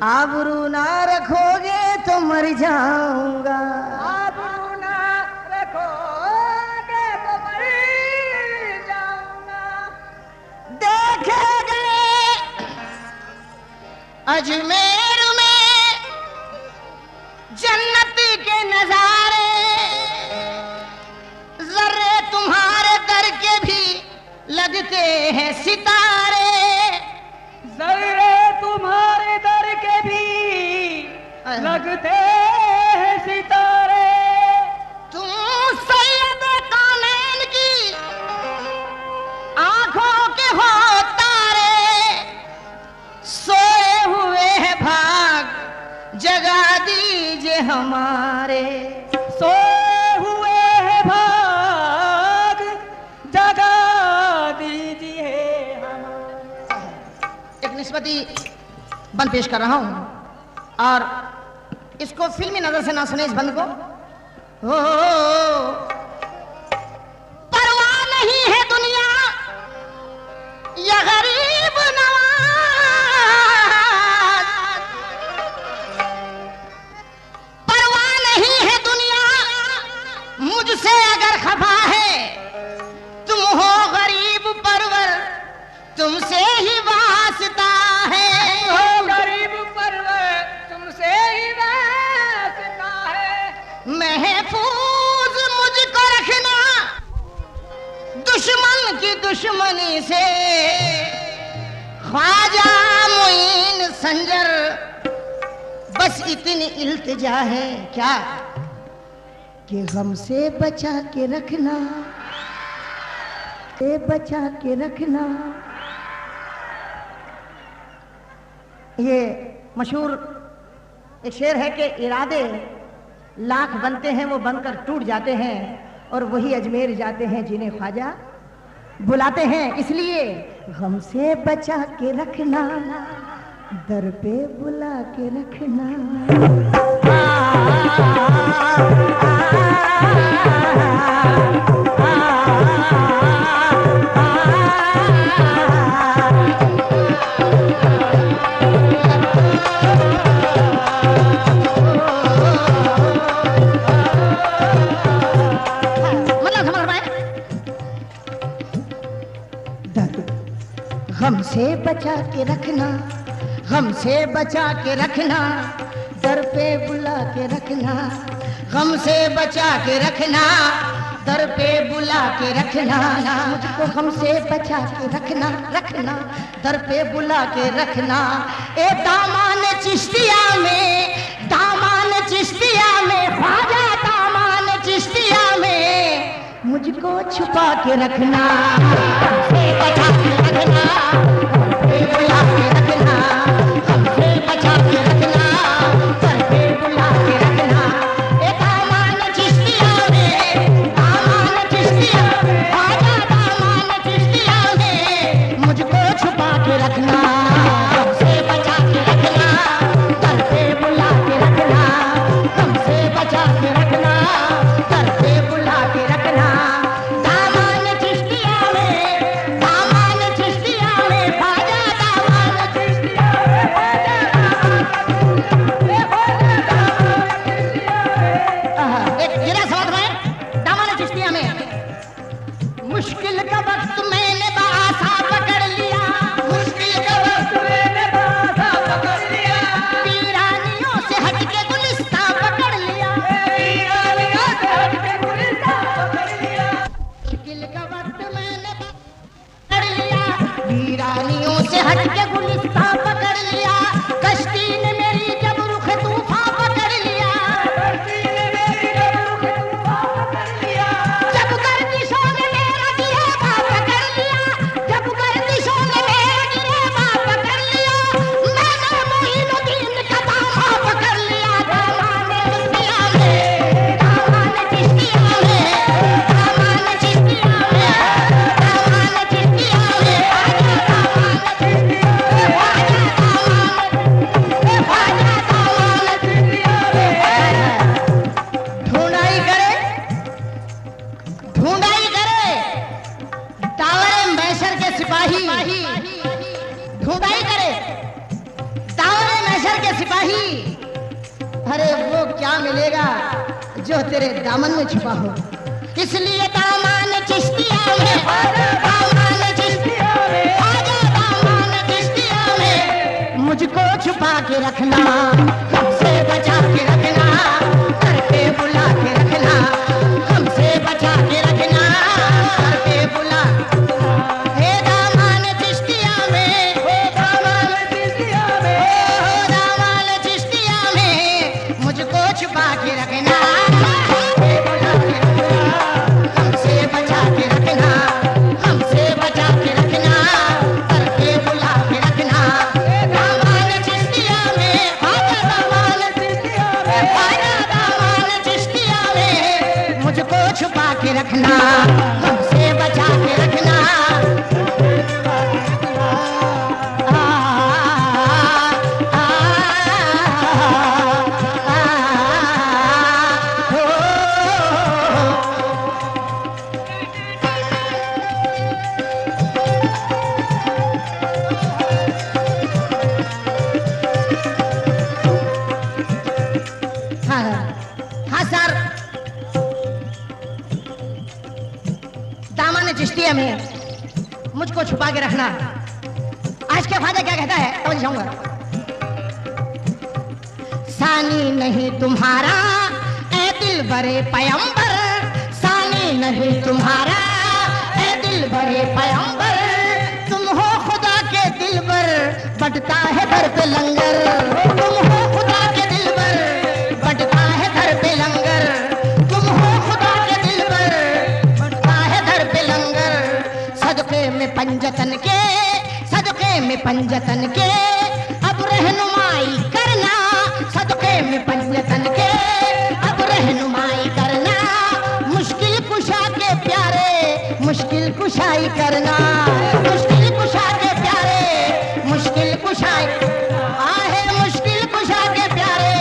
आबरू ना रखोगे तो मर जाऊंगा। आबरू ना रखोगे तो मर जाऊंगा। देखे गए अजमेर में जन्नत के नजारे, जर्रे तुम्हारे दर के भी लगते हैं सितारे। जर्रे तुम्हारे दर के भी लगते हैं सितारे। तुम सैयद कानैन की आंखों के हो तारे, सोए हुए हैं भाग जगा दीजिए हमारे। सोए हुए हैं भाग जगा दीजिए हमारे। एक निस्बती बंद पेश कर रहा हूं और इसको फिल्मी नजर से ना सुने इस बंद को। हो परवाह नहीं है दुनिया या गरीब नवाज, परवाह नहीं है दुनिया मुझसे अगर खफा है। तुम हो गरीब परवर, तुमसे ही वास्ता है। महफूज मुझको रखना दुश्मन की दुश्मनी से। ख्वाजा मुईन संजर बस इतनी इल्तिजा है क्या कि गम से बचा के रखना, से बचा के रखना। ये मशहूर एक शेर है कि इरादे लाख बनते हैं वो बनकर टूट जाते हैं, और वही अजमेर जाते हैं जिन्हें ख्वाजा बुलाते हैं। इसलिए गम से बचा के रखना, दर पे बुला के रखना। गम से बचा के रखना, गम से बचा के रखना, दर पे बुला के रखना। गम से बचा के रखना, दर पे बुला के रखना। मुझको गम से बचा के रखना, रखना दर पे बुला के रखना। ए दामान चिश्तिया में, दामान चिश्तिया में, ख्वाजा दामान चिश्तिया में मुझको छुपा के रखना। हमसे बचा के रखना, हमसे बुला के रखना, हमसे बचा के रखना, हमसे बुला के रखना। ए दामान चिश्तिया में, दामान चिश्तिया में, ख्वाजा दामान चिश्तिया में मुझको छुपा के रखना। हमसे बचा के रखना, हमसे बुला के रखना, हमसे बचा के रखना, हमसे बुला के रखना। मुश्किल का वक्त मैंने बासा पकड़ लिया, मुश्किल का वक्त मैंने बासा पकड़ लिया। पीरानियों से हटके गुलिस्तां पकड़ लिया, पीरानियों से हटके गुलिस्तां पकड़ लिया। मुश्किल का वक्त मैंने वीरानियों से हट के गुलिस्तां पकड़ लिया, कश्ती ने मेरी जब रुख तूफान पकड़ लिया, कश्ती ने मेरी जब रुख तूफान पकड़ लिया, जब गर्दिशों ने मेरा गिरेबान पकड़ लिया, जब गर्दिशों ने मेरा गिरेबान पकड़ लिया, मैंने मोइनुद्दीन का दामन पकड़ लिया। दामन चिश्तिया में, दामन चिश्तिया में, दामन चिश्तिया में, दामन चिश्तिया में, आजा दामन चिश्तिया में, आजा दामन चिश्तिया में। ढूंढाई करे, ढूंढाई करे टावरे मैशर के सिपाही, ढूंढाई करे टावरे मैशर के सिपाही। अरे वो क्या मिलेगा जो तेरे दामन में छुपा हो, इसलिए दामन चिश्तिया में, दामन चिश्तिया में, आजा दामन चिश्तिया में। मुझको छुपा के रखना, हमसे बचा के रखना, करके बुला के रखना, हमसे बचा के रखना, करके बुला। हे दामन चिश्तिया में, हे दामन चिश्तिया में, हो दामन चिश्तिया में, मुझको छुपा के रखना, करके बुला के रखना, हमसे बचा के रखना, हमसे बचा के रखना, करके बुला के रखना। दामन चिश्तिया में, आजा दामन चिश्तिया में, आजा दामन चिश्तिया में, मुझको छुपा के रखना, हमसे बचा के रखना। आ, आ, हो। हाँ हाँ सर, दामन चिश्तिया में मुझको छुपा के रखना। आज के ख्वाजा क्या कहता है, समझ जाऊंगा। सानी नहीं तुम्हारा ए दिल बरे पयंबर, सानी नहीं तुम्हारा ए दिल बरे पयंबर, तुम हो खुदा के दिलबर, बटता है घर पे लंगर, तुम हो खुदा के दिलबर, बटता है घर पे लंगर, तुम हो खुदा के दिलबर, बटता है घर पे लंगर। सदके में पंजतन के, सदके में पंजतन के, अब रहनुमाई करना, सदके में पंजतन के, अब रहनुमाई करना, मुश्किल कुशा के प्यारे, मुश्किल कुशाई करना, मुश्किल कुशा के प्यारे, मुश्किल कुशाई, आहे मुश्किल कुशा के प्यारे,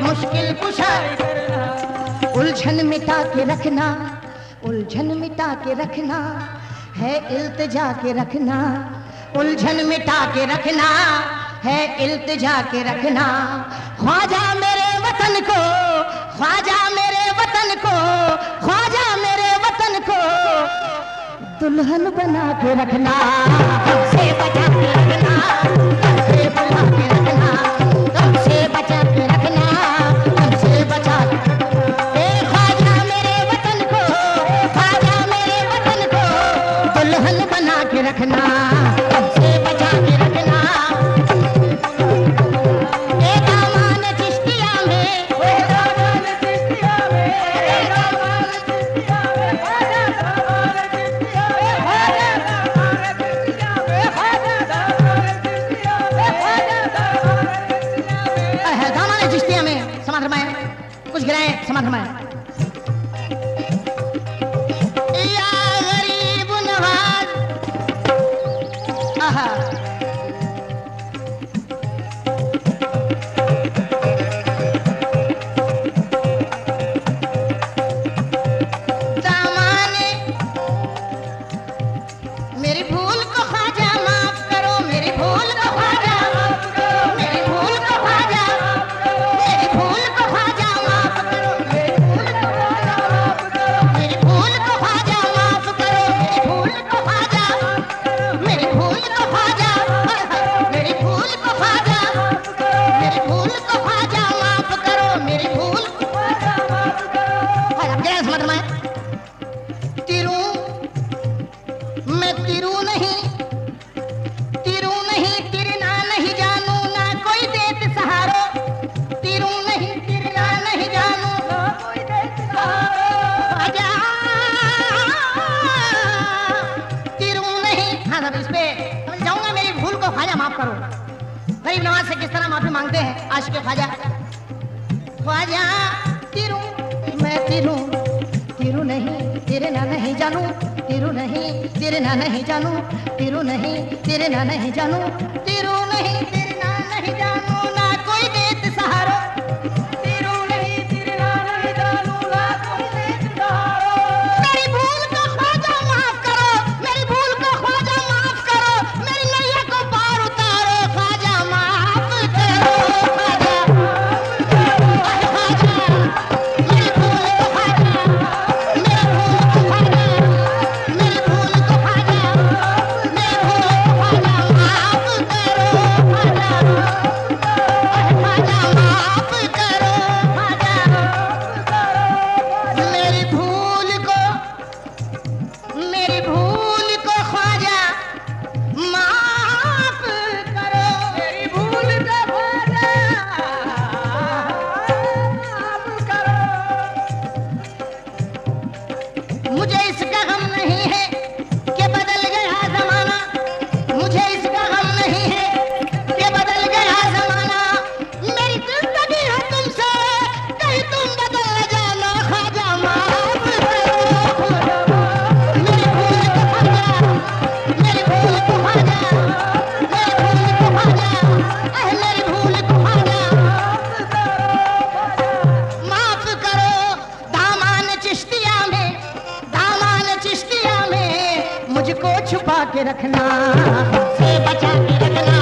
मुश्किल कुशाई करना। उलझन मिटा के रखना, उलझन मिटा के रखना, है इल्तिजा के रखना, उलझन मिटा के रखना, है इल्तिजा के रखना। ख्वाजा मेरे वतन को, ख्वाजा मेरे वतन को, ख्वाजा मेरे वतन को दुल्हन बना के रखना, हमसे बचा के रखना, हमसे बुला के रखना, हमसे बचा के रखना, हमसे बचा के। ए ख्वाजा मेरे वतन को, ख्वाजा मेरे वतन को दुल्हन बना के रखना, हमसे बचा के रखना। ए दामन चिश्तिया में, ए दामन चिश्तिया में, ए दामन चिश्तिया में, आजा दामन चिश्तिया में, आजा दामन चिश्तिया में, आजा दामन चिश्तिया में, आजा दामन चिश्तिया में। दामन चिश्तिया में समाध रमाए, कुछ गिराए समाध रमाए। या गरीब नवाज, आहा दामाने, मेरी भूल को ख्वाजा माफ करो, मेरी भूल को ख्वाजा माफ करो, मेरी भूल को ख्वाजा माफ करो, मेरी भूल को ख्वाजा माफ करो, मेरी भूल को ख्वाजा माफ करो, मेरी भूल को ख्वाजा माफ करो, मेरी भूल को ख्वाजा, मेरी भूल को ख्वाजा, मेरी भूल को ख्वाजा माफ करो, मेरी भूल को ख्वाजा माफ करो। और अब क्या समझ में तिरू, मैं तिरू नहीं, करो। गरीब नवाज से किस तरह माफी मांगते हैं आशिक ख्वाजा। ख्वाजा तिरू मैं तिरू, तिरू नहीं तेरे ना नहीं जानू, तिरू नहीं तेरे ना नहीं जानू, तिरू नहीं तेरे ना नहीं जानू, तिरू नहीं तेरे ना नहीं जानू, ना कोई देत सहारो, तिरू नहीं तेरे ना नहीं जानू, ना कोई देत सहारो। मेरी भूल को ख्वाजा माफ करो, मेरी भूल को ख्वाजा माफ करो, मेरी नैया को पार उतारो, ख्वाजा माफ करो, ख्वाजा ख्वाजा मेरी भूल को ख्वाजा, मेरी भूल को ख्वाजा, मेरी भूल को ख्वाजा, मेरी भूल को ख्वाजा माफ करो, ख्वाजा ख्वाजा माफ करो, ख्वाजा मेरी भूल को, मेरी भूल को ख्वाजा माफ करो, मेरी भूल का ख्वाजा माफ करो। मुझे इसका गम नहीं है कि बदल गया जमाना, मुझे इसका गम नहीं है कि बदल गया जमाना, मेरी जिंदगी है तुमसे कहीं तुम बदल न जाना, ख्वाजा माफ करो, मेरी भूल को ख्वाजा, मेरी भूल को ख्वाजा, मेरी भूल को ख्वाजा, मेरी भूल को ख्वाजा माफ करो। दामान चिश्तिया में, दामान चिश्तिया में मुझको छुपा के रखना, हमसे बचा के रखना,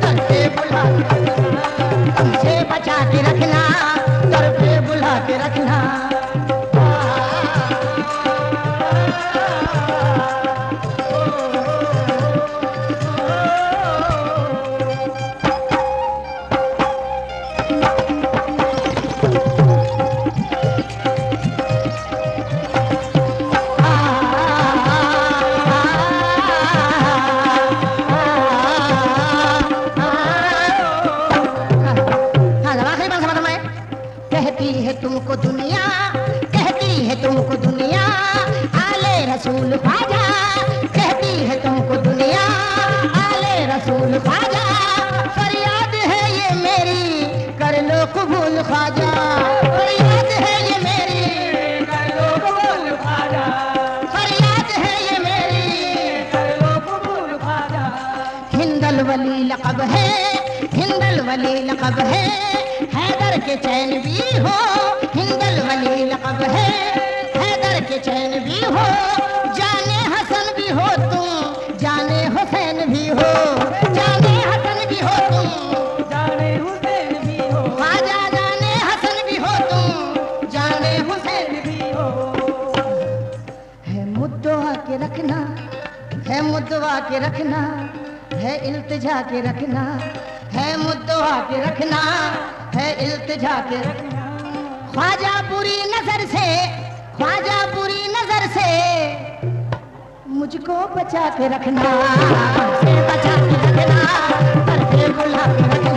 दर पे बुला के रखना, हमसे बचा के रखना, दर पे बुला के रखना। कहती है तुमको दुनिया, कहती है तुमको दुनिया, आले रसूल ख्वाजा, कहती है तुमको दुनिया, आले रसूल ख्वाजा, फरियाद है ये मेरी कर लो कबूल ख्वाजा, फरियाद है ये मेरी कर लो कबूल ख्वाजा, फरियाद है ये मेरी। कर लो कबूल ख्वाजा। हिंदल वली लक़ब है, हिंदल वली लक़ब है, हैदर के चैन भी हो, हिंदल वली लक़ब है, हैदर के चैन भी हो, जाने हसन भी हो तुम, जाने हुसैन भी हो, जाने हसन भी हो तुम, जाने हुसैन भी हो, ख्वाजा जाने हसन भी हो तुम, जाने हुसैन भी हो। है मुद्दवा के रखना, है मुद्दवा के रखना, है इल्तिजा के रखना, है मुद्दवा के रखना, है इल्तिजा के रखना। ख्वाजा बुरी नजर से, ख्वाजा बुरी नजर से मुझको बचा के रखना, हमसे बचा के रखना, करके बुला के रखना।